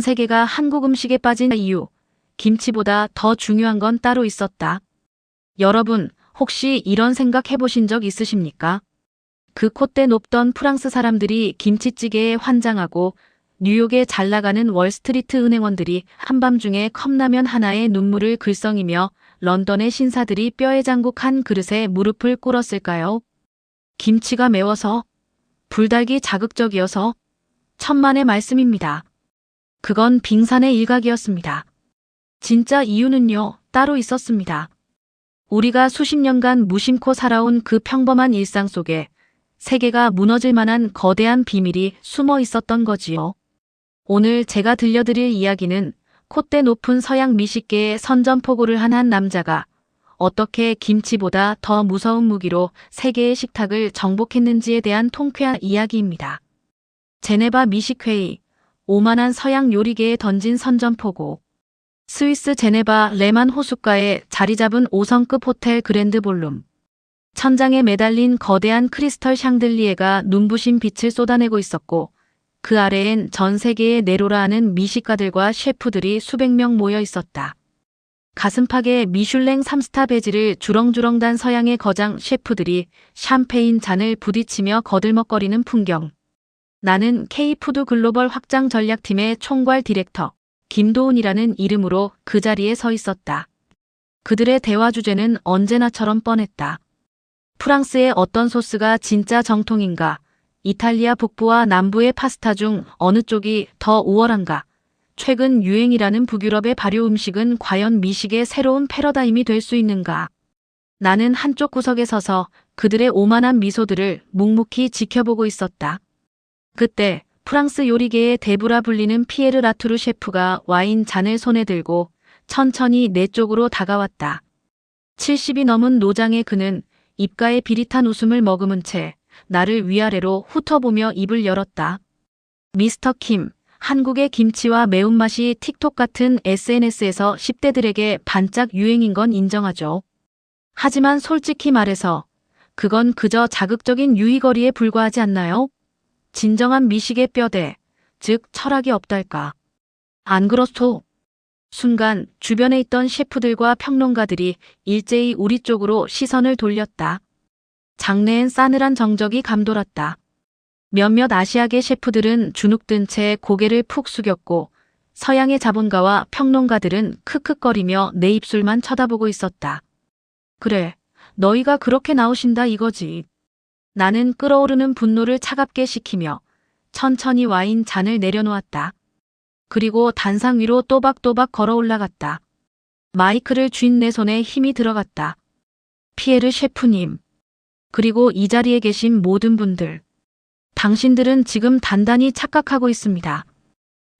세계가 한국 음식에 빠진 이유, 김치보다 더 중요한 건 따로 있었다. 여러분, 혹시 이런 생각 해보신 적 있으십니까? 그 콧대 높던 프랑스 사람들이 김치찌개에 환장하고 뉴욕에 잘 나가는 월스트리트 은행원들이 한밤중에 컵라면 하나에 눈물을 글썽이며 런던의 신사들이 뼈에 장국한 그릇에 무릎을 꿇었을까요? 김치가 매워서, 불닭이 자극적이어서, 천만의 말씀입니다. 그건 빙산의 일각이었습니다. 진짜 이유는요, 따로 있었습니다. 우리가 수십 년간 무심코 살아온 그 평범한 일상 속에 세계가 무너질 만한 거대한 비밀이 숨어 있었던 거지요. 오늘 제가 들려드릴 이야기는 콧대 높은 서양 미식계의 선전포고를 한 남자가 어떻게 김치보다 더 무서운 무기로 세계의 식탁을 정복했는지에 대한 통쾌한 이야기입니다. 제네바 미식회의, 오만한 서양 요리계에 던진 선전포고. 스위스 제네바 레만 호숫가에 자리 잡은 5성급 호텔 그랜드 볼룸. 천장에 매달린 거대한 크리스털 샹들리에가 눈부신 빛을 쏟아내고 있었고 그 아래엔 전 세계의 네로라 하는 미식가들과 셰프들이 수백 명 모여 있었다. 가슴팍에 미슐랭 3스타 배지를 주렁주렁 단 서양의 거장 셰프들이 샴페인 잔을 부딪히며 거들먹거리는 풍경. 나는 K푸드 글로벌 확장 전략팀의 총괄 디렉터 김도훈이라는 이름으로 그 자리에 서 있었다. 그들의 대화 주제는 언제나처럼 뻔했다. 프랑스의 어떤 소스가 진짜 정통인가? 이탈리아 북부와 남부의 파스타 중 어느 쪽이 더 우월한가? 최근 유행이라는 북유럽의 발효 음식은 과연 미식의 새로운 패러다임이 될 수 있는가? 나는 한쪽 구석에 서서 그들의 오만한 미소들을 묵묵히 지켜보고 있었다. 그때 프랑스 요리계의 대부라 불리는 피에르 라투르 셰프가 와인 잔을 손에 들고 천천히 내 쪽으로 다가왔다. 70이 넘은 노장의 그는 입가에 비릿한 웃음을 머금은 채 나를 위아래로 훑어보며 입을 열었다. 미스터 킴, 한국의 김치와 매운맛이 틱톡 같은 SNS에서 10대들에게 반짝 유행인 건 인정하죠. 하지만 솔직히 말해서 그건 그저 자극적인 유희거리에 불과하지 않나요? 진정한 미식의 뼈대, 즉 철학이 없달까. 안 그렇소? 순간 주변에 있던 셰프들과 평론가들이 일제히 우리 쪽으로 시선을 돌렸다. 장내엔 싸늘한 정적이 감돌았다. 몇몇 아시아계 셰프들은 주눅든 채 고개를 푹 숙였고 서양의 자본가와 평론가들은 크크거리며 내 입술만 쳐다보고 있었다. 그래, 너희가 그렇게 나오신다 이거지. 나는 끓어오르는 분노를 차갑게 식히며 천천히 와인 잔을 내려놓았다. 그리고 단상 위로 또박또박 걸어 올라갔다. 마이크를 쥔 내 손에 힘이 들어갔다. 피에르 셰프님, 그리고 이 자리에 계신 모든 분들. 당신들은 지금 단단히 착각하고 있습니다.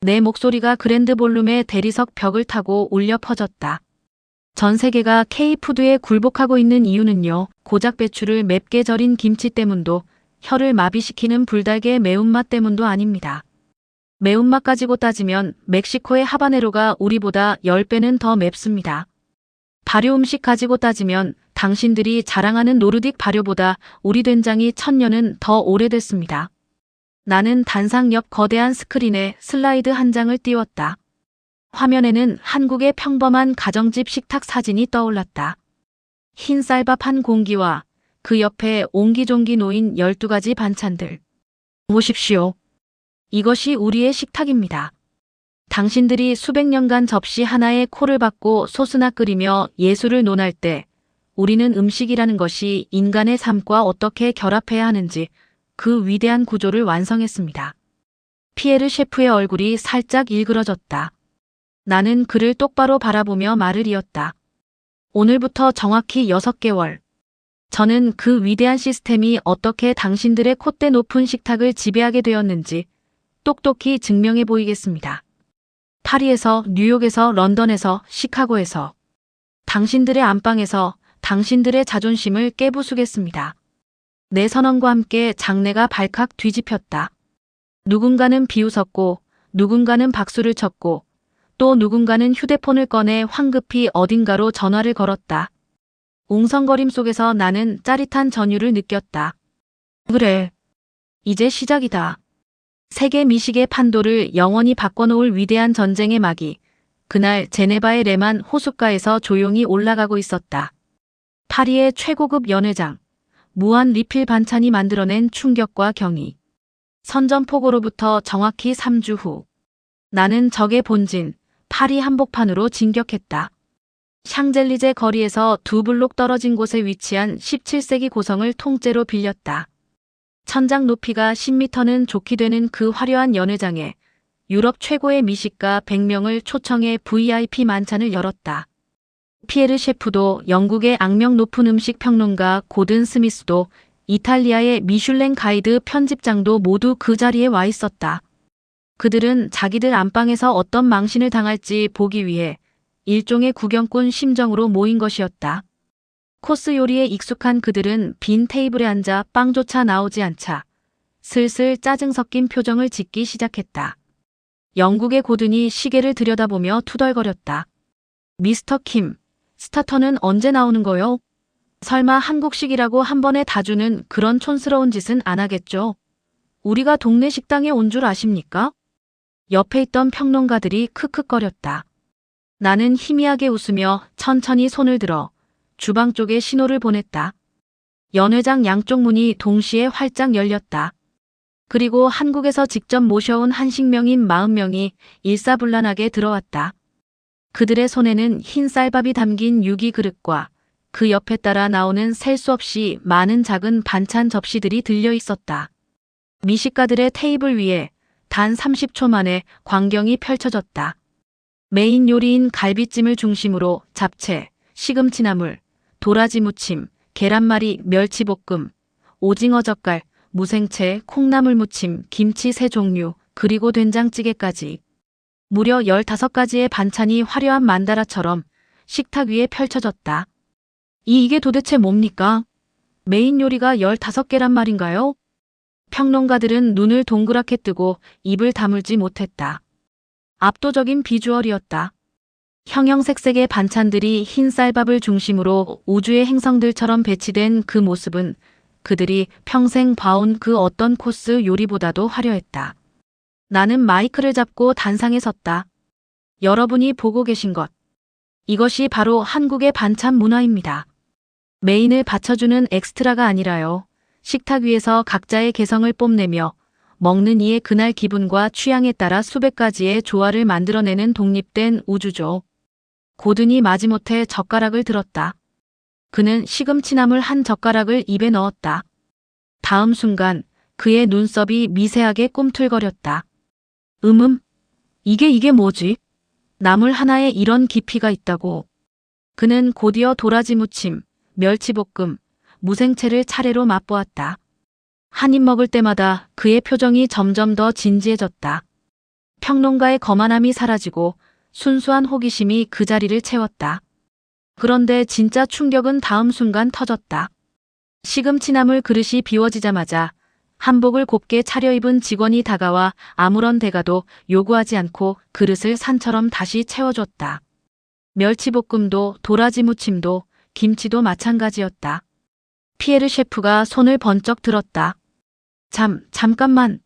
내 목소리가 그랜드 볼룸의 대리석 벽을 타고 울려 퍼졌다. 전 세계가 K푸드에 굴복하고 있는 이유는요, 고작 배추를 맵게 절인 김치 때문도 혀를 마비시키는 불닭의 매운맛 때문도 아닙니다. 매운맛 가지고 따지면 멕시코의 하바네로가 우리보다 10배는 더 맵습니다. 발효 음식 가지고 따지면 당신들이 자랑하는 노르딕 발효보다 우리 된장이 1000년은 더 오래됐습니다. 나는 단상 옆 거대한 스크린에 슬라이드 한 장을 띄웠다. 화면에는 한국의 평범한 가정집 식탁 사진이 떠올랐다. 흰 쌀밥 한 공기와 그 옆에 옹기종기 놓인 12가지 반찬들. 보십시오. 이것이 우리의 식탁입니다. 당신들이 수백 년간 접시 하나에 코를 박고 소스나 끓이며 예술을 논할 때 우리는 음식이라는 것이 인간의 삶과 어떻게 결합해야 하는지 그 위대한 구조를 완성했습니다. 피에르 셰프의 얼굴이 살짝 일그러졌다. 나는 그를 똑바로 바라보며 말을 이었다. 오늘부터 정확히 6개월. 저는 그 위대한 시스템이 어떻게 당신들의 콧대 높은 식탁을 지배하게 되었는지 똑똑히 증명해 보이겠습니다. 파리에서, 뉴욕에서, 런던에서, 시카고에서. 당신들의 안방에서 당신들의 자존심을 깨부수겠습니다. 내 선언과 함께 장내가 발칵 뒤집혔다. 누군가는 비웃었고, 누군가는 박수를 쳤고, 또 누군가는 휴대폰을 꺼내 황급히 어딘가로 전화를 걸었다. 웅성거림 속에서 나는 짜릿한 전율을 느꼈다. 그래, 이제 시작이다. 세계 미식의 판도를 영원히 바꿔놓을 위대한 전쟁의 막이 그날 제네바의 레만 호숫가에서 조용히 올라가고 있었다. 파리의 최고급 연회장, 무한 리필 반찬이 만들어낸 충격과 경이. 선전포고로부터 정확히 3주 후, 나는 적의 본진, 파리 한복판으로 진격했다. 샹젤리제 거리에서 2블록 떨어진 곳에 위치한 17세기 고성을 통째로 빌렸다. 천장 높이가 10m는 좋게 되는 그 화려한 연회장에 유럽 최고의 미식가 100명을 초청해 VIP 만찬을 열었다. 피에르 셰프도 영국의 악명 높은 음식 평론가 고든 스미스도 이탈리아의 미슐랭 가이드 편집장도 모두 그 자리에 와 있었다. 그들은 자기들 안방에서 어떤 망신을 당할지 보기 위해 일종의 구경꾼 심정으로 모인 것이었다. 코스 요리에 익숙한 그들은 빈 테이블에 앉아 빵조차 나오지 않자 슬슬 짜증 섞인 표정을 짓기 시작했다. 영국의 고든이 시계를 들여다보며 투덜거렸다. 미스터 킴, 스타터는 언제 나오는 거요? 설마 한국식이라고 한 번에 다 주는 그런 촌스러운 짓은 안 하겠죠? 우리가 동네 식당에 온 줄 아십니까? 옆에 있던 평론가들이 크크거렸다. 나는 희미하게 웃으며 천천히 손을 들어 주방 쪽에 신호를 보냈다. 연회장 양쪽 문이 동시에 활짝 열렸다. 그리고 한국에서 직접 모셔온 한식명인 40명이 일사불란하게 들어왔다. 그들의 손에는 흰 쌀밥이 담긴 유기 그릇과 그 옆에 따라 나오는 셀 수 없이 많은 작은 반찬 접시들이 들려 있었다. 미식가들의 테이블 위에 단 30초 만에 광경이 펼쳐졌다. 메인 요리인 갈비찜을 중심으로 잡채, 시금치나물, 도라지 무침, 계란말이, 멸치볶음, 오징어 젓갈, 무생채, 콩나물 무침, 김치 3종류, 그리고 된장찌개까지. 무려 15가지의 반찬이 화려한 만다라처럼 식탁 위에 펼쳐졌다. 이게 도대체 뭡니까? 메인 요리가 15개란 말인가요? 평론가들은 눈을 동그랗게 뜨고 입을 다물지 못했다. 압도적인 비주얼이었다. 형형색색의 반찬들이 흰 쌀밥을 중심으로 우주의 행성들처럼 배치된 그 모습은 그들이 평생 봐온 그 어떤 코스 요리보다도 화려했다. 나는 마이크를 잡고 단상에 섰다. 여러분이 보고 계신 것. 이것이 바로 한국의 반찬 문화입니다. 메인을 받쳐주는 엑스트라가 아니라요. 식탁 위에서 각자의 개성을 뽐내며 먹는 이의 그날 기분과 취향에 따라 수백 가지의 조화를 만들어내는 독립된 우주죠. 고든이 마지못해 젓가락을 들었다. 그는 시금치나물 한 젓가락을 입에 넣었다. 다음 순간 그의 눈썹이 미세하게 꿈틀거렸다. 이게 뭐지? 나물 하나에 이런 깊이가 있다고. 그는 곧이어 도라지 무침, 멸치볶음, 무생채를 차례로 맛보았다. 한 입 먹을 때마다 그의 표정이 점점 더 진지해졌다. 평론가의 거만함이 사라지고 순수한 호기심이 그 자리를 채웠다. 그런데 진짜 충격은 다음 순간 터졌다. 시금치나물 그릇이 비워지자마자 한복을 곱게 차려입은 직원이 다가와 아무런 대가도 요구하지 않고 그릇을 산처럼 다시 채워줬다. 멸치볶음도 도라지 무침도 김치도 마찬가지였다. 피에르 셰프가 손을 번쩍 들었다. 잠깐만.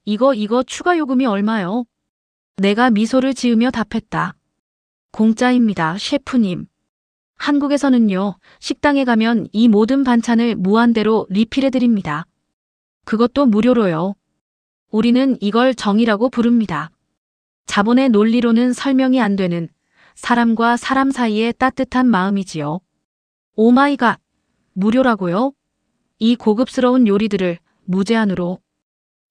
이거 추가 요금이 얼마요? 내가 미소를 지으며 답했다. 공짜입니다, 셰프님. 한국에서는요, 식당에 가면 이 모든 반찬을 무한대로 리필해드립니다. 그것도 무료로요. 우리는 이걸 정이라고 부릅니다. 자본의 논리로는 설명이 안 되는 사람과 사람 사이의 따뜻한 마음이지요. 오마이갓, 무료라고요? 이 고급스러운 요리들을 무제한으로.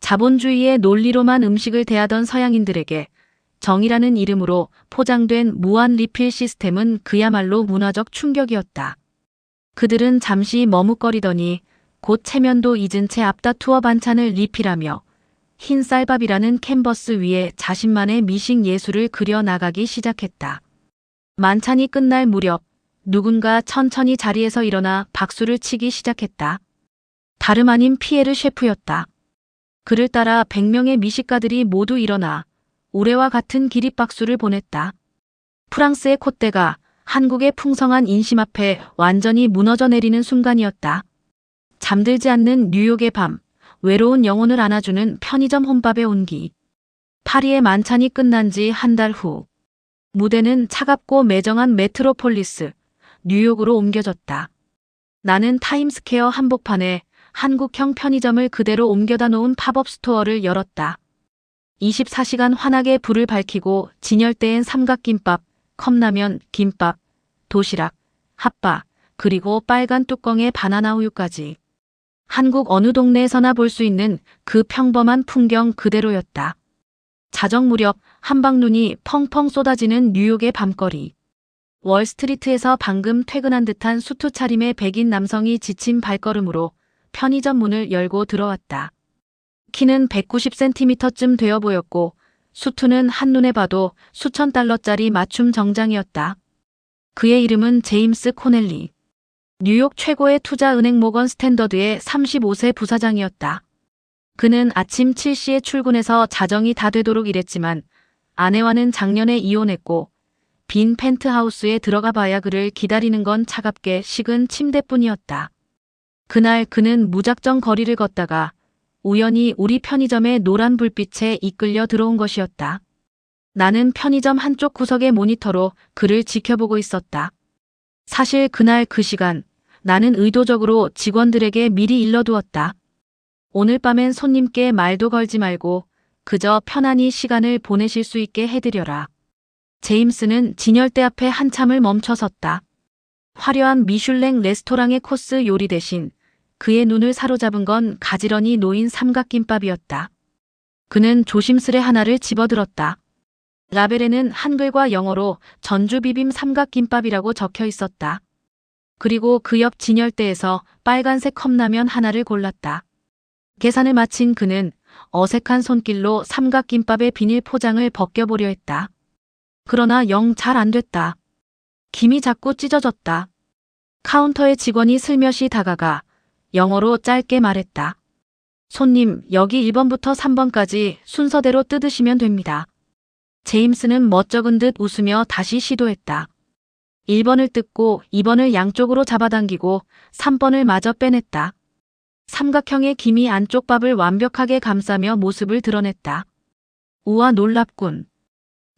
자본주의의 논리로만 음식을 대하던 서양인들에게 정이라는 이름으로 포장된 무한 리필 시스템은 그야말로 문화적 충격이었다. 그들은 잠시 머뭇거리더니 곧 체면도 잊은 채 앞다투어 반찬을 리필하며 흰 쌀밥이라는 캔버스 위에 자신만의 미식 예술을 그려나가기 시작했다. 만찬이 끝날 무렵 누군가 천천히 자리에서 일어나 박수를 치기 시작했다. 다름 아닌 피에르 셰프였다. 그를 따라 100명의 미식가들이 모두 일어나 우레와 같은 기립박수를 보냈다. 프랑스의 콧대가 한국의 풍성한 인심 앞에 완전히 무너져 내리는 순간이었다. 잠들지 않는 뉴욕의 밤, 외로운 영혼을 안아주는 편의점 혼밥의 온기. 파리의 만찬이 끝난 지 한 달 후, 무대는 차갑고 매정한 메트로폴리스, 뉴욕으로 옮겨졌다. 나는 타임스퀘어 한복판에 한국형 편의점을 그대로 옮겨다 놓은 팝업 스토어를 열었다. 24시간 환하게 불을 밝히고 진열대엔 삼각김밥, 컵라면, 김밥, 도시락, 핫바, 그리고 빨간 뚜껑에 바나나 우유까지. 한국 어느 동네에서나 볼 수 있는 그 평범한 풍경 그대로였다. 자정 무렵 한방눈이 펑펑 쏟아지는 뉴욕의 밤거리. 월스트리트에서 방금 퇴근한 듯한 수트 차림의 백인 남성이 지친 발걸음으로 편의점 문을 열고 들어왔다. 키는 190cm쯤 되어 보였고 수트는 한눈에 봐도 수천 달러짜리 맞춤 정장이었다. 그의 이름은 제임스 코넬리. 뉴욕 최고의 투자은행 모건 스탠더드의 35세 부사장이었다. 그는 아침 7시에 출근해서 자정이 다 되도록 일했지만 아내와는 작년에 이혼했고 빈 펜트하우스에 들어가 봐야 그를 기다리는 건 차갑게 식은 침대뿐이었다. 그날 그는 무작정 거리를 걷다가 우연히 우리 편의점의 노란 불빛에 이끌려 들어온 것이었다. 나는 편의점 한쪽 구석의 모니터로 그를 지켜보고 있었다. 사실 그날 그 시간 나는 의도적으로 직원들에게 미리 일러두었다. 오늘 밤엔 손님께 말도 걸지 말고 그저 편안히 시간을 보내실 수 있게 해드려라. 제임스는 진열대 앞에 한참을 멈춰섰다. 화려한 미슐랭 레스토랑의 코스 요리 대신 그의 눈을 사로잡은 건 가지런히 놓인 삼각김밥이었다. 그는 조심스레 하나를 집어들었다. 라벨에는 한글과 영어로 전주비빔 삼각김밥이라고 적혀 있었다. 그리고 그 옆 진열대에서 빨간색 컵라면 하나를 골랐다. 계산을 마친 그는 어색한 손길로 삼각김밥의 비닐 포장을 벗겨보려 했다. 그러나 영 잘 안 됐다. 김이 자꾸 찢어졌다. 카운터의 직원이 슬며시 다가가 영어로 짧게 말했다. 손님, 여기 1번부터 3번까지 순서대로 뜯으시면 됩니다. 제임스는 멋쩍은 듯 웃으며 다시 시도했다. 1번을 뜯고 2번을 양쪽으로 잡아당기고 3번을 마저 빼냈다. 삼각형의 김이 안쪽 밥을 완벽하게 감싸며 모습을 드러냈다. 우와, 놀랍군.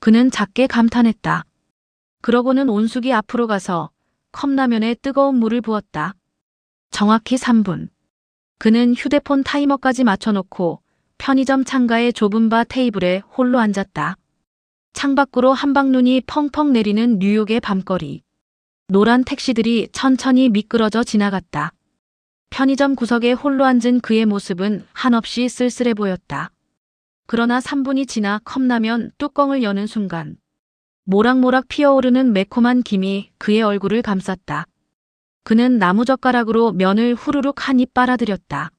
그는 작게 감탄했다. 그러고는 온숙이 앞으로 가서 컵라면에 뜨거운 물을 부었다. 정확히 3분. 그는 휴대폰 타이머까지 맞춰놓고 편의점 창가의 좁은 바 테이블에 홀로 앉았다. 창밖으로 한방눈이 펑펑 내리는 뉴욕의 밤거리. 노란 택시들이 천천히 미끄러져 지나갔다. 편의점 구석에 홀로 앉은 그의 모습은 한없이 쓸쓸해 보였다. 그러나 3분이 지나 컵라면 뚜껑을 여는 순간 모락모락 피어오르는 매콤한 김이 그의 얼굴을 감쌌다. 그는 나무젓가락으로 면을 후루룩 한 입 빨아들였다.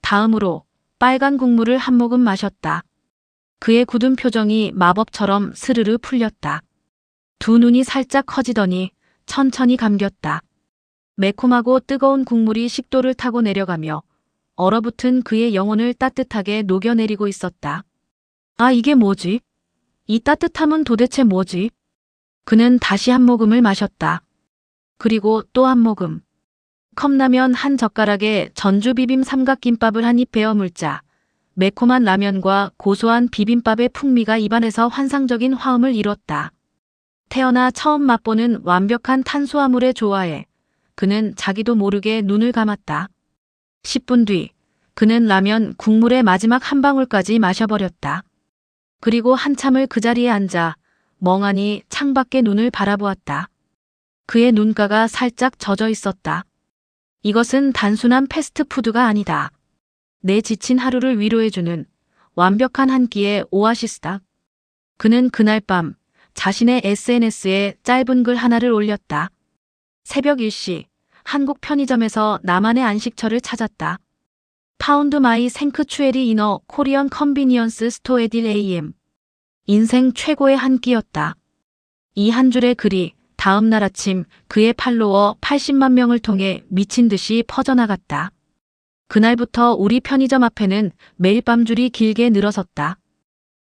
다음으로 빨간 국물을 한 모금 마셨다. 그의 굳은 표정이 마법처럼 스르르 풀렸다. 두 눈이 살짝 커지더니 천천히 감겼다. 매콤하고 뜨거운 국물이 식도를 타고 내려가며 얼어붙은 그의 영혼을 따뜻하게 녹여내리고 있었다. 아, 이게 뭐지? 이 따뜻함은 도대체 뭐지? 그는 다시 한 모금을 마셨다. 그리고 또 한 모금. 컵라면 한 젓가락에 전주비빔 삼각김밥을 한 입 베어 물자 매콤한 라면과 고소한 비빔밥의 풍미가 입안에서 환상적인 화음을 이뤘다. 태어나 처음 맛보는 완벽한 탄수화물의 조화에 그는 자기도 모르게 눈을 감았다. 10분 뒤 그는 라면 국물의 마지막 한 방울까지 마셔버렸다. 그리고 한참을 그 자리에 앉아 멍하니 창밖에 눈을 바라보았다. 그의 눈가가 살짝 젖어 있었다. 이것은 단순한 패스트푸드가 아니다. 내 지친 하루를 위로해주는 완벽한 한 끼의 오아시스다. 그는 그날 밤 자신의 SNS에 짧은 글 하나를 올렸다. 새벽 1시 한국 편의점에서 나만의 안식처를 찾았다. 파운드 마이 생크추에리 이너 코리언 컨비니언스 스토어 딜 AM. 인생 최고의 한 끼였다. 이 한 줄의 글이 다음 날 아침 그의 팔로워 80만 명을 통해 미친 듯이 퍼져나갔다. 그날부터 우리 편의점 앞에는 매일 밤 줄이 길게 늘어섰다.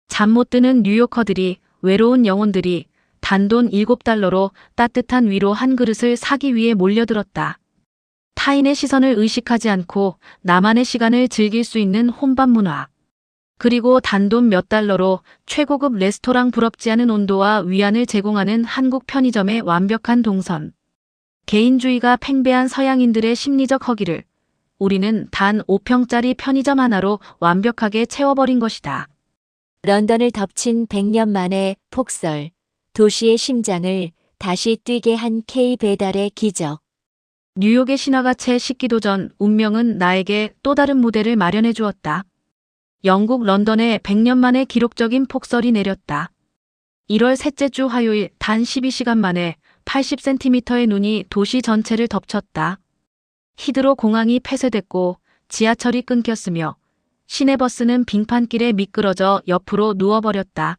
잠 못 드는 뉴요커들이, 외로운 영혼들이 단돈 7달러로 따뜻한 위로 한 그릇을 사기 위해 몰려들었다. 타인의 시선을 의식하지 않고 나만의 시간을 즐길 수 있는 혼밥 문화. 그리고 단돈 몇 달러로 최고급 레스토랑 부럽지 않은 온도와 위안을 제공하는 한국 편의점의 완벽한 동선. 개인주의가 팽배한 서양인들의 심리적 허기를 우리는 단 5평짜리 편의점 하나로 완벽하게 채워버린 것이다. 런던을 덮친 100년 만의 폭설, 도시의 심장을 다시 뛰게 한 K-배달의 기적. 뉴욕의 신화가 채 식기도 전 운명은 나에게 또 다른 무대를 마련해 주었다. 영국 런던에 100년 만에 기록적인 폭설이 내렸다. 1월 셋째 주 화요일 단 12시간 만에 80cm의 눈이 도시 전체를 덮쳤다. 히드로 공항이 폐쇄됐고 지하철이 끊겼으며 시내버스는 빙판길에 미끄러져 옆으로 누워버렸다.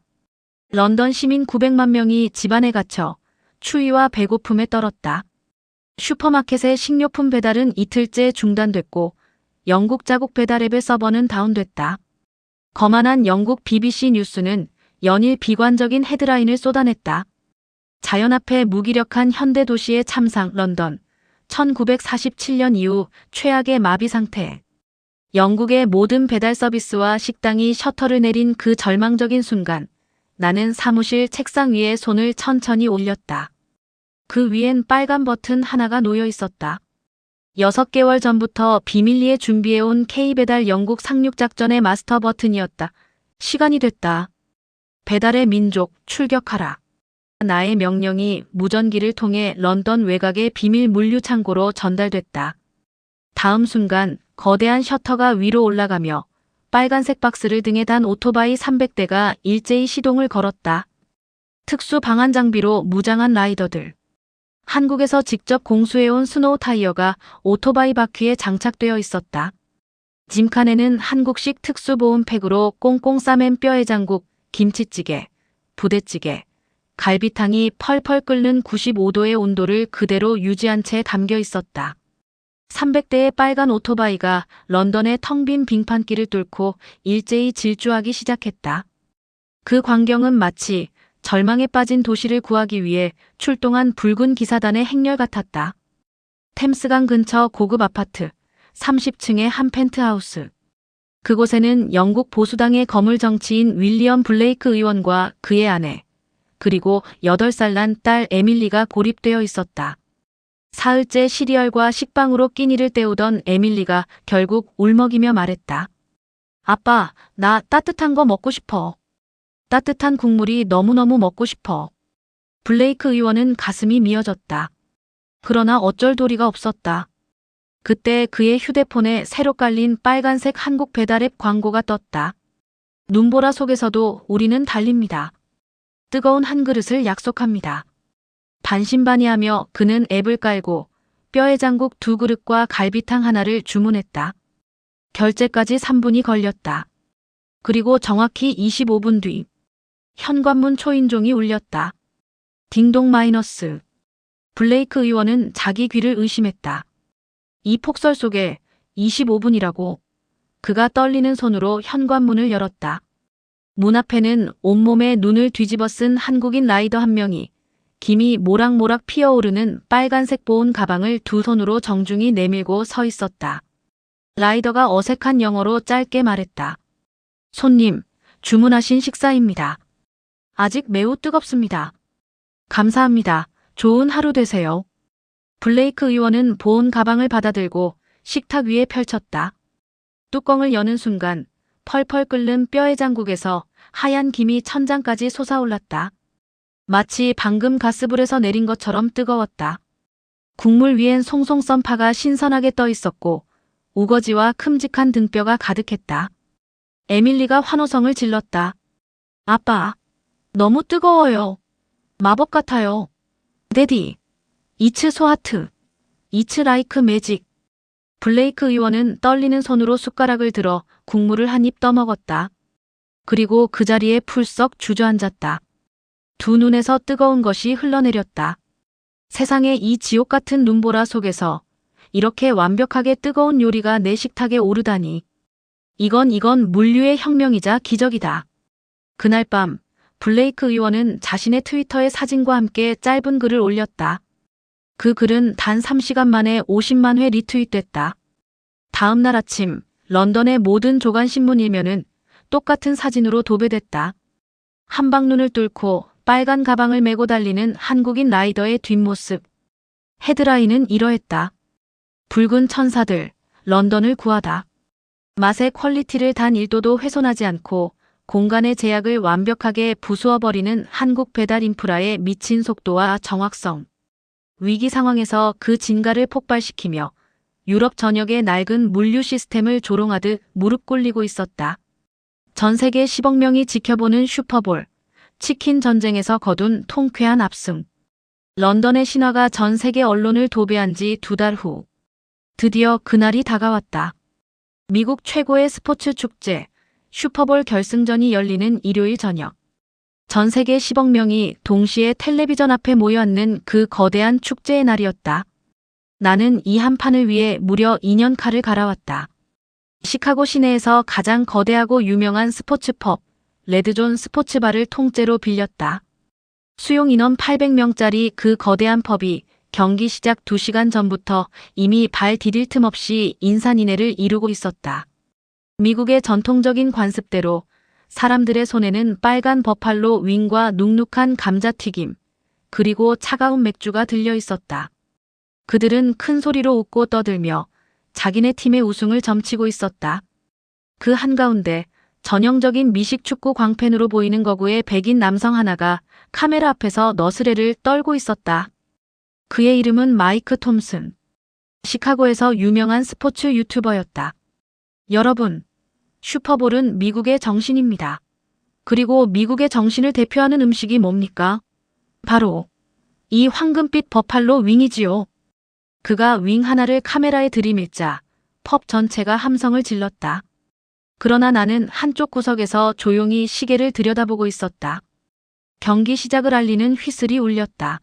런던 시민 900만 명이 집안에 갇혀 추위와 배고픔에 떨었다. 슈퍼마켓의 식료품 배달은 이틀째 중단됐고 영국 자국 배달 앱의 서버는 다운됐다. 거만한 영국 BBC 뉴스는 연일 비관적인 헤드라인을 쏟아냈다. 자연 앞에 무기력한 현대 도시의 참상 런던. 1947년 이후 최악의 마비 상태. 영국의 모든 배달 서비스와 식당이 셔터를 내린 그 절망적인 순간 나는 사무실 책상 위에 손을 천천히 올렸다. 그 위엔 빨간 버튼 하나가 놓여 있었다. 6개월 전부터 비밀리에 준비해온 K배달 영국 상륙작전의 마스터 버튼이었다. 시간이 됐다. 배달의 민족 출격하라. 나의 명령이 무전기를 통해 런던 외곽의 비밀 물류 창고로 전달됐다. 다음 순간 거대한 셔터가 위로 올라가며 빨간색 박스를 등에 단 오토바이 300대가 일제히 시동을 걸었다. 특수 방한 장비로 무장한 라이더들. 한국에서 직접 공수해온 스노우 타이어가 오토바이 바퀴에 장착되어 있었다. 짐칸에는 한국식 특수보온팩으로 꽁꽁 싸맨 뼈해장국, 김치찌개, 부대찌개, 갈비탕이 펄펄 끓는 95도의 온도를 그대로 유지한 채 담겨 있었다. 300대의 빨간 오토바이가 런던의 텅 빈 빙판길을 뚫고 일제히 질주하기 시작했다. 그 광경은 마치 절망에 빠진 도시를 구하기 위해 출동한 붉은 기사단의 행렬 같았다. 템스강 근처 고급 아파트, 30층의 한 펜트하우스. 그곳에는 영국 보수당의 거물 정치인 윌리엄 블레이크 의원과 그의 아내, 그리고 8살 난 딸 에밀리가 고립되어 있었다. 사흘째 시리얼과 식빵으로 끼니를 때우던 에밀리가 결국 울먹이며 말했다. 아빠, 나 따뜻한 거 먹고 싶어. 따뜻한 국물이 너무너무 먹고 싶어. 블레이크 의원은 가슴이 미어졌다. 그러나 어쩔 도리가 없었다. 그때 그의 휴대폰에 새로 깔린 빨간색 한국 배달앱 광고가 떴다. 눈보라 속에서도 우리는 달립니다. 뜨거운 한 그릇을 약속합니다. 반신반의하며 그는 앱을 깔고 뼈해장국 2그릇과 갈비탕 하나를 주문했다. 결제까지 3분이 걸렸다. 그리고 정확히 25분 뒤 현관문 초인종이 울렸다. 딩동 마이너스. 블레이크 의원은 자기 귀를 의심했다. 이 폭설 속에 25분이라고. 그가 떨리는 손으로 현관문을 열었다. 문 앞에는 온몸에 눈을 뒤집어 쓴 한국인 라이더 한 명이 김이 모락모락 피어오르는 빨간색 보온 가방을 두 손으로 정중히 내밀고 서 있었다. 라이더가 어색한 영어로 짧게 말했다. 손님, 주문하신 식사입니다. 아직 매우 뜨겁습니다. 감사합니다. 좋은 하루 되세요. 블레이크 의원은 보온 가방을 받아들고 식탁 위에 펼쳤다. 뚜껑을 여는 순간 펄펄 끓는 뼈해장국에서 하얀 김이 천장까지 솟아올랐다. 마치 방금 가스불에서 내린 것처럼 뜨거웠다. 국물 위엔 송송 썬 파가 신선하게 떠 있었고 우거지와 큼직한 등뼈가 가득했다. 에밀리가 환호성을 질렀다. 아빠, 너무 뜨거워요. 마법 같아요. 데디, 이츠 소하트, 이츠 라이크 매직. 블레이크 의원은 떨리는 손으로 숟가락을 들어 국물을 한 입 떠먹었다. 그리고 그 자리에 풀썩 주저앉았다. 두 눈에서 뜨거운 것이 흘러내렸다. 세상의 이 지옥 같은 눈보라 속에서 이렇게 완벽하게 뜨거운 요리가 내 식탁에 오르다니. 이건 물류의 혁명이자 기적이다. 그날 밤 블레이크 의원은 자신의 트위터에 사진과 함께 짧은 글을 올렸다. 그 글은 단 3시간 만에 50만 회 리트윗됐다. 다음 날 아침 런던의 모든 조간신문 일면은 똑같은 사진으로 도배됐다. 한방눈을 뚫고 빨간 가방을 메고 달리는 한국인 라이더의 뒷모습. 헤드라인은 이러했다. 붉은 천사들, 런던을 구하다. 맛의 퀄리티를 단 1도도 훼손하지 않고 공간의 제약을 완벽하게 부수어버리는 한국 배달 인프라의 미친 속도와 정확성. 위기 상황에서 그 진가를 폭발시키며 유럽 전역의 낡은 물류 시스템을 조롱하듯 무릎 꿇리고 있었다. 전 세계 10억 명이 지켜보는 슈퍼볼, 치킨 전쟁에서 거둔 통쾌한 압승. 런던의 신화가 전 세계 언론을 도배한 지 2달 후. 드디어 그날이 다가왔다. 미국 최고의 스포츠 축제, 슈퍼볼 결승전이 열리는 일요일 저녁. 전 세계 10억 명이 동시에 텔레비전 앞에 모여 앉는 그 거대한 축제의 날이었다. 나는 이 한 판을 위해 무려 2년 칼을 갈아왔다. 시카고 시내에서 가장 거대하고 유명한 스포츠 펍, 레드존 스포츠바를 통째로 빌렸다. 수용 인원 800명짜리 그 거대한 펍이 경기 시작 2시간 전부터 이미 발 디딜 틈 없이 인산인해를 이루고 있었다. 미국의 전통적인 관습대로 사람들의 손에는 빨간 버팔로 윙과 눅눅한 감자튀김, 그리고 차가운 맥주가 들려 있었다. 그들은 큰 소리로 웃고 떠들며 자기네 팀의 우승을 점치고 있었다. 그 한가운데 전형적인 미식 축구 광팬으로 보이는 거구의 백인 남성 하나가 카메라 앞에서 너스레를 떨고 있었다. 그의 이름은 마이크 톰슨. 시카고에서 유명한 스포츠 유튜버였다. 여러분, 슈퍼볼은 미국의 정신입니다. 그리고 미국의 정신을 대표하는 음식이 뭡니까? 바로 이 황금빛 버팔로 윙이지요. 그가 윙 하나를 카메라에 들이밀자 펍 전체가 함성을 질렀다. 그러나 나는 한쪽 구석에서 조용히 시계를 들여다보고 있었다. 경기 시작을 알리는 휘슬이 울렸다.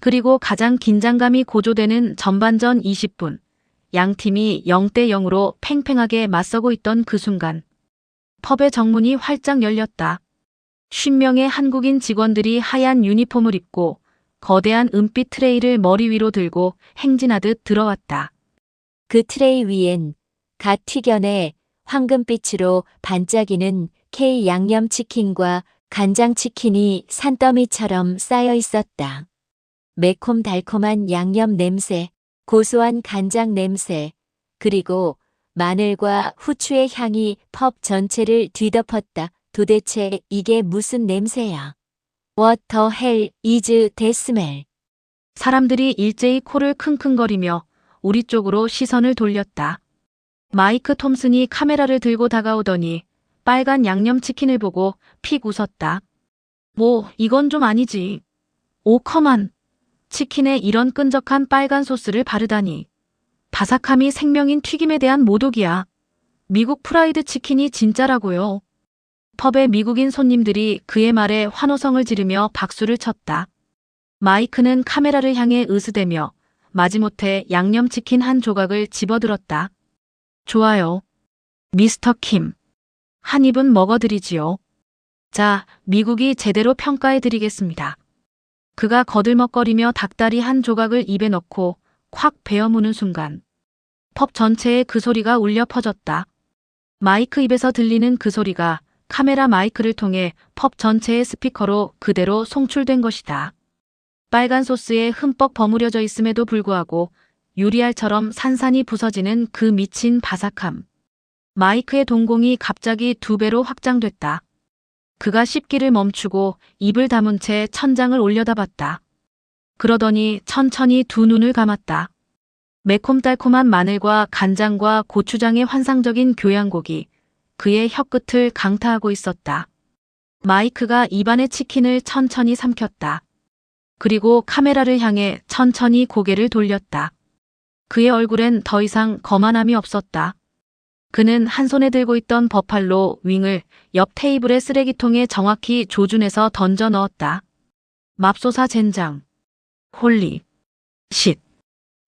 그리고 가장 긴장감이 고조되는 전반전 20분, 양 팀이 0대 0으로 팽팽하게 맞서고 있던 그 순간, 펍의 정문이 활짝 열렸다. 50명의 한국인 직원들이 하얀 유니폼을 입고 거대한 은빛 트레이를 머리 위로 들고 행진하듯 들어왔다. 그 트레이 위엔 갓 튀겨내 황금빛으로 반짝이는 K 양념치킨과 간장치킨이 산더미처럼 쌓여 있었다. 매콤달콤한 양념 냄새, 고소한 간장 냄새, 그리고 마늘과 후추의 향이 펍 전체를 뒤덮었다. 도대체 이게 무슨 냄새야? What the hell is that smell? 사람들이 일제히 코를 킁킁거리며 우리 쪽으로 시선을 돌렸다. 마이크 톰슨이 카메라를 들고 다가오더니 빨간 양념치킨을 보고 픽 웃었다. 뭐 이건 좀 아니지. 오 컴온. 치킨에 이런 끈적한 빨간 소스를 바르다니. 바삭함이 생명인 튀김에 대한 모독이야. 미국 프라이드 치킨이 진짜라고요. 펍의 미국인 손님들이 그의 말에 환호성을 지르며 박수를 쳤다. 마이크는 카메라를 향해 으스대며 마지못해 양념치킨 한 조각을 집어들었다. 좋아요. 미스터 킴. 한 입은 먹어드리지요. 자, 미국이 제대로 평가해드리겠습니다. 그가 거들먹거리며 닭다리 한 조각을 입에 넣고 콱 베어무는 순간 펍 전체에 그 소리가 울려 퍼졌다. 마이크 입에서 들리는 그 소리가 카메라 마이크를 통해 펍 전체의 스피커로 그대로 송출된 것이다. 빨간 소스에 흠뻑 버무려져 있음에도 불구하고 유리알처럼 산산이 부서지는 그 미친 바삭함. 마이크의 동공이 갑자기 2배로 확장됐다. 그가 씹기를 멈추고 입을 다문 채 천장을 올려다봤다. 그러더니 천천히 두 눈을 감았다. 매콤달콤한 마늘과 간장과 고추장의 환상적인 교양곡이 그의 혀끝을 강타하고 있었다. 마이크가 입안의 치킨을 천천히 삼켰다. 그리고 카메라를 향해 천천히 고개를 돌렸다. 그의 얼굴엔 더 이상 거만함이 없었다. 그는 한 손에 들고 있던 버팔로 윙을 옆 테이블의 쓰레기통에 정확히 조준해서 던져 넣었다. 맙소사 젠장. 홀리. 쉿.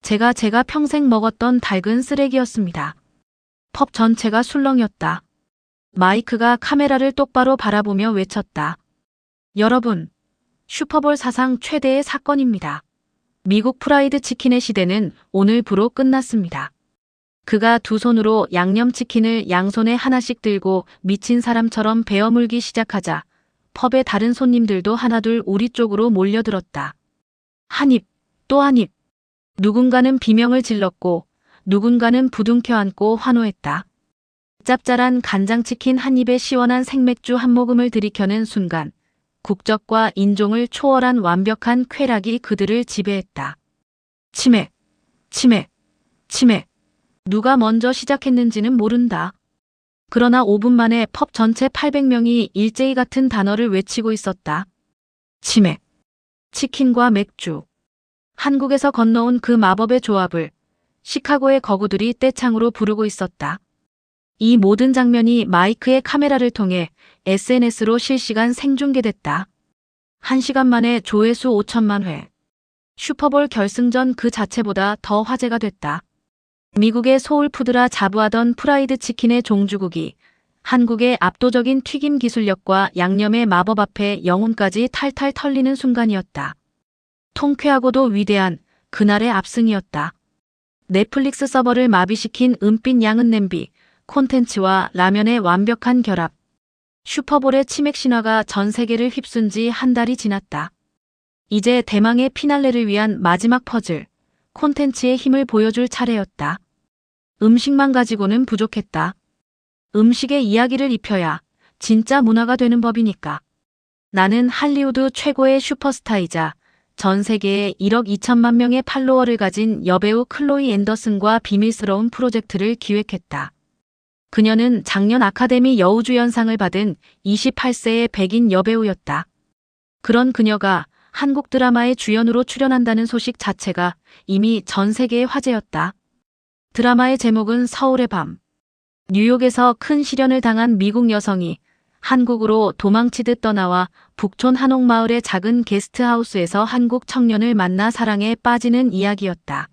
제가 평생 먹었던 낡은 쓰레기였습니다. 펍 전체가 술렁였다. 마이크가 카메라를 똑바로 바라보며 외쳤다. 여러분, 슈퍼볼 사상 최대의 사건입니다. 미국 프라이드 치킨의 시대는 오늘부로 끝났습니다. 그가 두 손으로 양념치킨을 양손에 하나씩 들고 미친 사람처럼 베어물기 시작하자 펍의 다른 손님들도 하나둘 우리 쪽으로 몰려들었다. 한 입, 또 한 입. 누군가는 비명을 질렀고 누군가는 부둥켜 안고 환호했다. 짭짤한 간장치킨 한 입에 시원한 생맥주 한 모금을 들이켜는 순간 국적과 인종을 초월한 완벽한 쾌락이 그들을 지배했다. 치맥, 치맥, 치맥. 누가 먼저 시작했는지는 모른다. 그러나 5분 만에 펍 전체 800명이 일제히 같은 단어를 외치고 있었다. 치맥, 치킨과 맥주. 한국에서 건너온 그 마법의 조합을 시카고의 거구들이 떼창으로 부르고 있었다. 이 모든 장면이 마이크의 카메라를 통해 SNS로 실시간 생중계됐다. 1시간 만에 조회수 5천만 회. 슈퍼볼 결승전 그 자체보다 더 화제가 됐다. 미국의 소울푸드라 자부하던 프라이드 치킨의 종주국이 한국의 압도적인 튀김 기술력과 양념의 마법 앞에 영혼까지 탈탈 털리는 순간이었다. 통쾌하고도 위대한 그날의 압승이었다. 넷플릭스 서버를 마비시킨 은빛 양은 냄비, 콘텐츠와 라면의 완벽한 결합. 슈퍼볼의 치맥 신화가 전 세계를 휩쓴 지 한 달이 지났다. 이제 대망의 피날레를 위한 마지막 퍼즐, 콘텐츠의 힘을 보여줄 차례였다. 음식만 가지고는 부족했다. 음식에 이야기를 입혀야 진짜 문화가 되는 법이니까. 나는 할리우드 최고의 슈퍼스타이자 전 세계에 1억 2천만 명의 팔로워를 가진 여배우 클로이 앤더슨과 비밀스러운 프로젝트를 기획했다. 그녀는 작년 아카데미 여우주연상을 받은 28세의 백인 여배우였다. 그런 그녀가 한국 드라마의 주연으로 출연한다는 소식 자체가 이미 전 세계의 화제였다. 드라마의 제목은 서울의 밤. 뉴욕에서 큰 시련을 당한 미국 여성이 한국으로 도망치듯 떠나와 북촌 한옥마을의 작은 게스트하우스에서 한국 청년을 만나 사랑에 빠지는 이야기였다.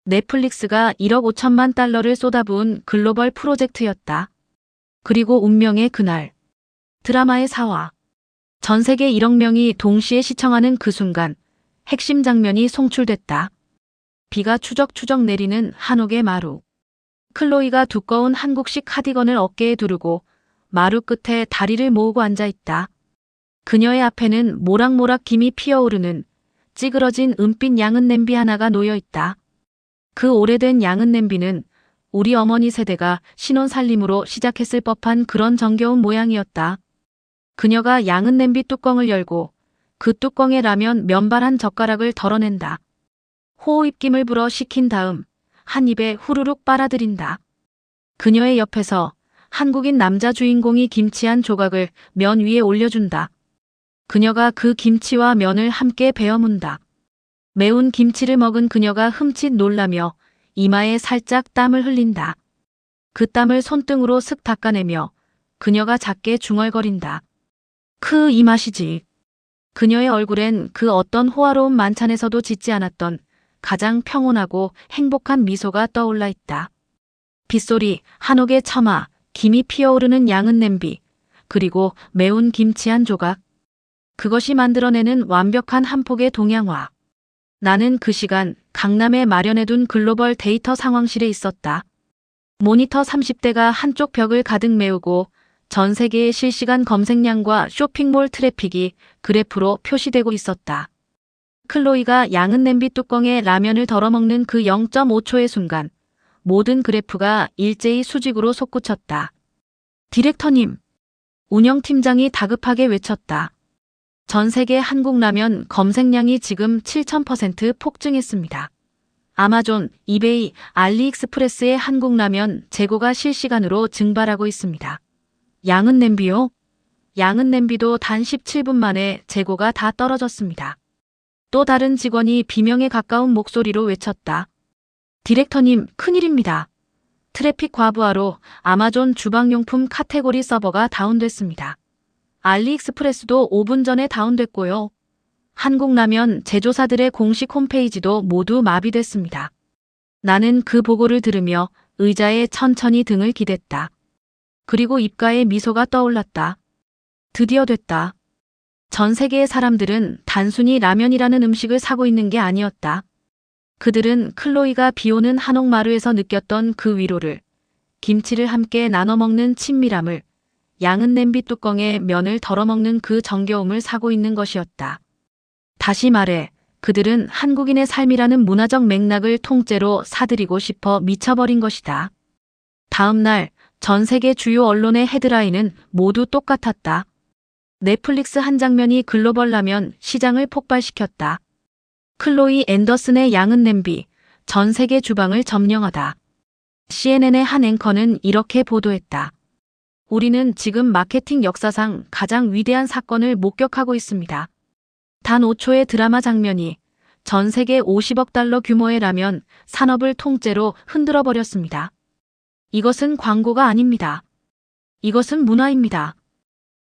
넷플릭스가 1억 5천만 달러를 쏟아부은 글로벌 프로젝트였다. 그리고 운명의 그날. 드라마의 4화. 전 세계 1억 명이 동시에 시청하는 그 순간 핵심 장면이 송출됐다. 비가 추적추적 내리는 한옥의 마루. 클로이가 두꺼운 한국식 카디건을 어깨에 두르고 마루 끝에 다리를 모으고 앉아있다. 그녀의 앞에는 모락모락 김이 피어오르는 찌그러진 은빛 양은 냄비 하나가 놓여있다. 그 오래된 양은 냄비는 우리 어머니 세대가 신혼살림으로 시작했을 법한 그런 정겨운 모양이었다. 그녀가 양은 냄비 뚜껑을 열고 그 뚜껑에 라면 면발 한 젓가락을 덜어낸다. 호호 입김을 불어 식힌 다음 한 입에 후루룩 빨아들인다. 그녀의 옆에서 한국인 남자 주인공이 김치 한 조각을 면 위에 올려준다. 그녀가 그 김치와 면을 함께 베어문다. 매운 김치를 먹은 그녀가 흠칫 놀라며 이마에 살짝 땀을 흘린다. 그 땀을 손등으로 슥 닦아내며 그녀가 작게 중얼거린다. 이 맛이지. 그녀의 얼굴엔 그 어떤 호화로운 만찬에서도 짓지 않았던 가장 평온하고 행복한 미소가 떠올라 있다. 빗소리, 한옥의 처마, 김이 피어오르는 양은 냄비, 그리고 매운 김치 한 조각. 그것이 만들어내는 완벽한 한 폭의 동양화. 나는 그 시간 강남에 마련해둔 글로벌 데이터 상황실에 있었다. 모니터 30대가 한쪽 벽을 가득 메우고 전 세계의 실시간 검색량과 쇼핑몰 트래픽이 그래프로 표시되고 있었다. 클로이가 양은 냄비 뚜껑에 라면을 덜어먹는 그 0.5초의 순간 모든 그래프가 일제히 수직으로 솟구쳤다. 디렉터님, 운영팀장이 다급하게 외쳤다. 전 세계 한국 라면 검색량이 지금 7000% 폭증했습니다. 아마존, 이베이, 알리익스프레스의 한국 라면 재고가 실시간으로 증발하고 있습니다. 양은 냄비요? 양은 냄비도 단 17분 만에 재고가 다 떨어졌습니다. 또 다른 직원이 비명에 가까운 목소리로 외쳤다. 디렉터님, 큰일입니다. 트래픽 과부하로 아마존 주방용품 카테고리 서버가 다운됐습니다. 알리익스프레스도 5분 전에 다운됐고요. 한국 라면 제조사들의 공식 홈페이지도 모두 마비됐습니다. 나는 그 보고를 들으며 의자에 천천히 등을 기댔다. 그리고 입가에 미소가 떠올랐다. 드디어 됐다. 전 세계의 사람들은 단순히 라면이라는 음식을 사고 있는 게 아니었다. 그들은 클로이가 비오는 한옥마루에서 느꼈던 그 위로를, 김치를 함께 나눠 먹는 친밀함을, 양은 냄비 뚜껑에 면을 덜어 먹는 그 정겨움을 사고 있는 것이었다. 다시 말해, 그들은 한국인의 삶이라는 문화적 맥락을 통째로 사들이고 싶어 미쳐버린 것이다. 다음 날, 전 세계 주요 언론의 헤드라인은 모두 똑같았다. 넷플릭스 한 장면이 글로벌 라면 시장을 폭발시켰다. 클로이 앤더슨의 양은 냄비, 전 세계 주방을 점령하다. CNN의 한 앵커는 이렇게 보도했다. 우리는 지금 마케팅 역사상 가장 위대한 사건을 목격하고 있습니다. 단 5초의 드라마 장면이 전 세계 50억 달러 규모의 라면 산업을 통째로 흔들어 버렸습니다. 이것은 광고가 아닙니다. 이것은 문화입니다.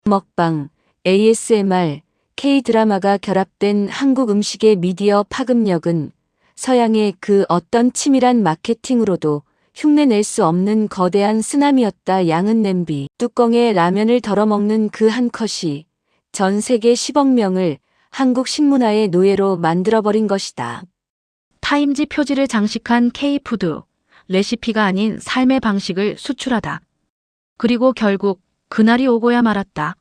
먹방, ASMR, K-드라마가 결합된 한국 음식의 미디어 파급력은 서양의 그 어떤 치밀한 마케팅으로도 흉내낼 수 없는 거대한 쓰나미였다. 양은 냄비, 뚜껑에 라면을 덜어먹는 그 한 컷이 전 세계 10억 명을 한국 식문화의 노예로 만들어버린 것이다. 타임지 표지를 장식한 K푸드, 레시피가 아닌 삶의 방식을 수출하다. 그리고 결국 그날이 오고야 말았다.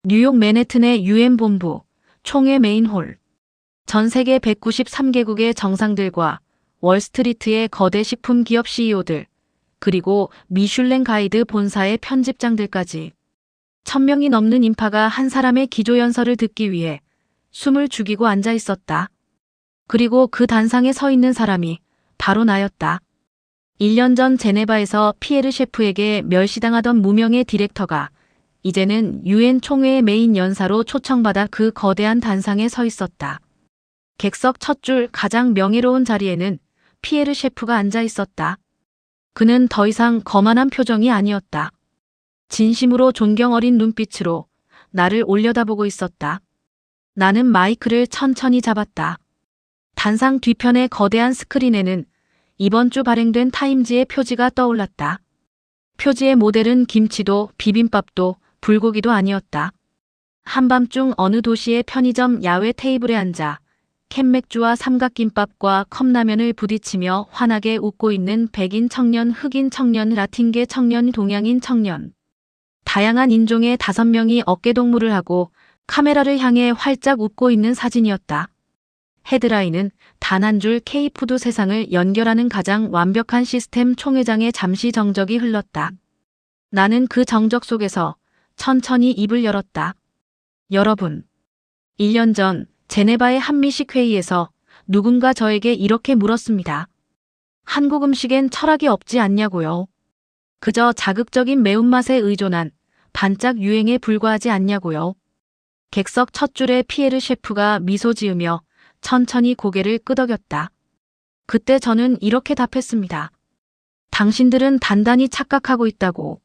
뉴욕 맨해튼의 UN 본부, 총회 메인홀. 전 세계 193개국의 정상들과 월스트리트의 거대 식품 기업 CEO들, 그리고 미슐랭 가이드 본사의 편집장들까지 1000명이 넘는 인파가 한 사람의 기조연설을 듣기 위해 숨을 죽이고 앉아 있었다. 그리고 그 단상에 서 있는 사람이 바로 나였다. 1년 전 제네바에서 피에르 셰프에게 멸시당하던 무명의 디렉터가 이제는 UN 총회의 메인 연사로 초청받아 그 거대한 단상에 서 있었다. 객석 첫 줄 가장 명예로운 자리에는 피에르 셰프가 앉아 있었다. 그는 더 이상 거만한 표정이 아니었다. 진심으로 존경 어린 눈빛으로 나를 올려다보고 있었다. 나는 마이크를 천천히 잡았다. 단상 뒤편의 거대한 스크린에는 이번 주 발행된 타임지의 표지가 떠올랐다. 표지의 모델은 김치도 비빔밥도 불고기도 아니었다. 한밤중 어느 도시의 편의점 야외 테이블에 앉아 캔맥주와 삼각김밥과 컵라면을 부딪히며 환하게 웃고 있는 백인 청년, 흑인 청년, 라틴계 청년, 동양인 청년. 다양한 인종의 5명이 어깨동무를 하고 카메라를 향해 활짝 웃고 있는 사진이었다. 헤드라인은 단 한 줄 K푸드 세상을 연결하는 가장 완벽한 시스템 총회장의 잠시 정적이 흘렀다. 나는 그 정적 속에서 천천히 입을 열었다. 여러분, 1년 전 제네바의 한미식 회의에서 누군가 저에게 이렇게 물었습니다. 한국 음식엔 철학이 없지 않냐고요. 그저 자극적인 매운맛에 의존한 반짝 유행에 불과하지 않냐고요. 객석 첫 줄에 피에르 셰프가 미소 지으며 천천히 고개를 끄덕였다. 그때 저는 이렇게 답했습니다. 당신들은 단단히 착각하고 있다고.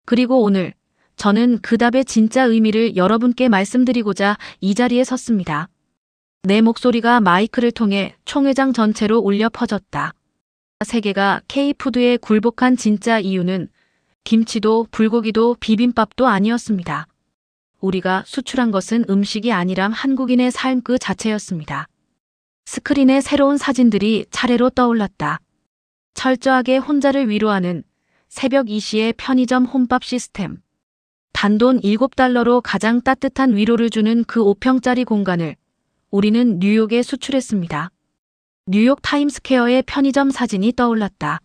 그리고 오늘 저는 그 답의 진짜 의미를 여러분께 말씀드리고자 이 자리에 섰습니다. 내 목소리가 마이크를 통해 총회장 전체로 울려 퍼졌다. 세계가 K푸드에 굴복한 진짜 이유는 김치도 불고기도 비빔밥도 아니었습니다. 우리가 수출한 것은 음식이 아니람 한국인의 삶 그 자체였습니다. 스크린에 새로운 사진들이 차례로 떠올랐다. 철저하게 혼자를 위로하는 새벽 2시의 편의점 혼밥 시스템. 단돈 7달러로 가장 따뜻한 위로를 주는 그 5평짜리 공간을 우리는 뉴욕에 수출했습니다. 뉴욕 타임스퀘어의 편의점 사진이 떠올랐다.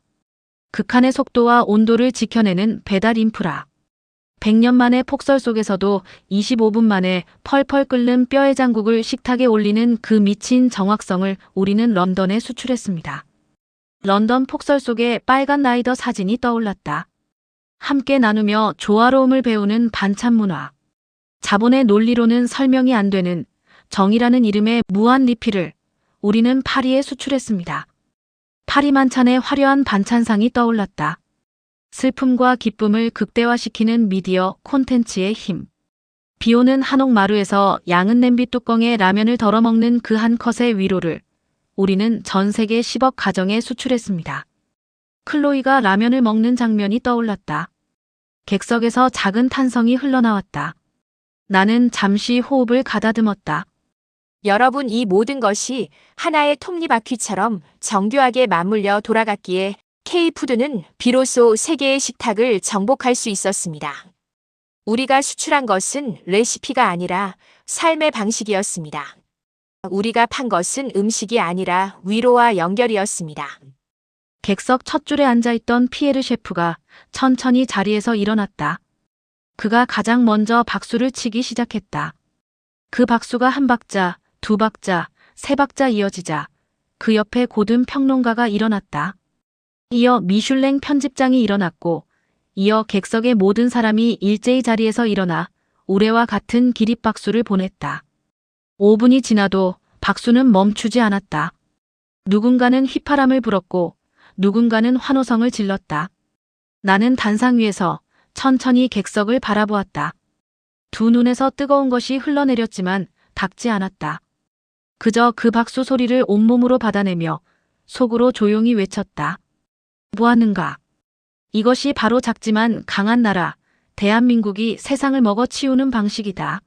극한의 속도와 온도를 지켜내는 배달 인프라. 100년 만의 폭설 속에서도 25분 만에 펄펄 끓는 뼈의 장국을 식탁에 올리는 그 미친 정확성을 우리는 런던에 수출했습니다. 런던 폭설 속의 빨간 라이더 사진이 떠올랐다. 함께 나누며 조화로움을 배우는 반찬 문화. 자본의 논리로는 설명이 안 되는 정이라는 이름의 무한 리필을 우리는 파리에 수출했습니다. 파리 만찬의 화려한 반찬상이 떠올랐다. 슬픔과 기쁨을 극대화시키는 미디어 콘텐츠의 힘. 비오는 한옥마루에서 양은 냄비 뚜껑에 라면을 덜어먹는 그 한 컷의 위로를 우리는 전 세계 10억 가정에 수출했습니다. 클로이가 라면을 먹는 장면이 떠올랐다. 객석에서 작은 탄성이 흘러나왔다. 나는 잠시 호흡을 가다듬었다. 여러분, 이 모든 것이 하나의 톱니바퀴처럼 정교하게 맞물려 돌아갔기에 K푸드는 비로소 세계의 식탁을 정복할 수 있었습니다. 우리가 수출한 것은 레시피가 아니라 삶의 방식이었습니다. 우리가 판 것은 음식이 아니라 위로와 연결이었습니다. 객석 첫 줄에 앉아있던 피에르 셰프가 천천히 자리에서 일어났다. 그가 가장 먼저 박수를 치기 시작했다. 그 박수가 한 박자, 두 박자, 세 박자 이어지자 그 옆에 고든 평론가가 일어났다. 이어 미슐랭 편집장이 일어났고 이어 객석의 모든 사람이 일제히 자리에서 일어나 우레와 같은 기립박수를 보냈다. 5분이 지나도 박수는 멈추지 않았다. 누군가는 휘파람을 불었고 누군가는 환호성을 질렀다. 나는 단상 위에서 천천히 객석을 바라보았다. 두 눈에서 뜨거운 것이 흘러내렸지만 닿지 않았다. 그저 그 박수 소리를 온몸으로 받아내며 속으로 조용히 외쳤다. 보았는가? 이것이 바로 작지만 강한 나라, 대한민국이 세상을 먹어치우는 방식이다.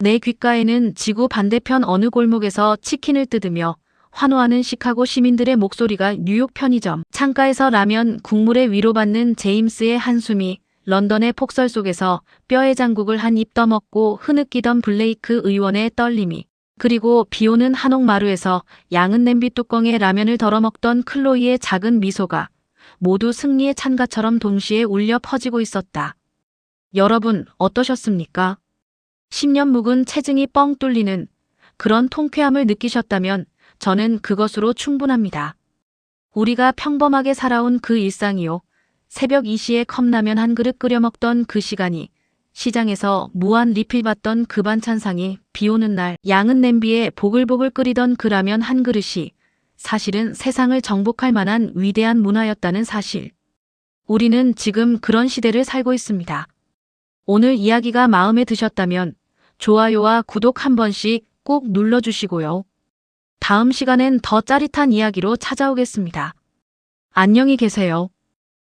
내 귓가에는 지구 반대편 어느 골목에서 치킨을 뜯으며 환호하는 시카고 시민들의 목소리가 뉴욕 편의점 창가에서 라면 국물에 위로받는 제임스의 한숨이 런던의 폭설 속에서 뼈의 장국을 한 입 떠먹고 흐느끼던 블레이크 의원의 떨림이 그리고 비오는 한옥마루에서 양은 냄비 뚜껑에 라면을 덜어먹던 클로이의 작은 미소가 모두 승리의 찬가처럼 동시에 울려 퍼지고 있었다. 여러분 어떠셨습니까? 10년 묵은 체증이 뻥 뚫리는 그런 통쾌함을 느끼셨다면 저는 그것으로 충분합니다. 우리가 평범하게 살아온 그 일상이요. 새벽 2시에 컵라면 한 그릇 끓여 먹던 그 시간이 시장에서 무한 리필 받던 그 반찬상이 비오는 날 양은 냄비에 보글보글 끓이던 그 라면 한 그릇이 사실은 세상을 정복할 만한 위대한 문화였다는 사실. 우리는 지금 그런 시대를 살고 있습니다. 오늘 이야기가 마음에 드셨다면 좋아요와 구독 한 번씩 꼭 눌러주시고요. 다음 시간엔 더 짜릿한 이야기로 찾아오겠습니다. 안녕히 계세요.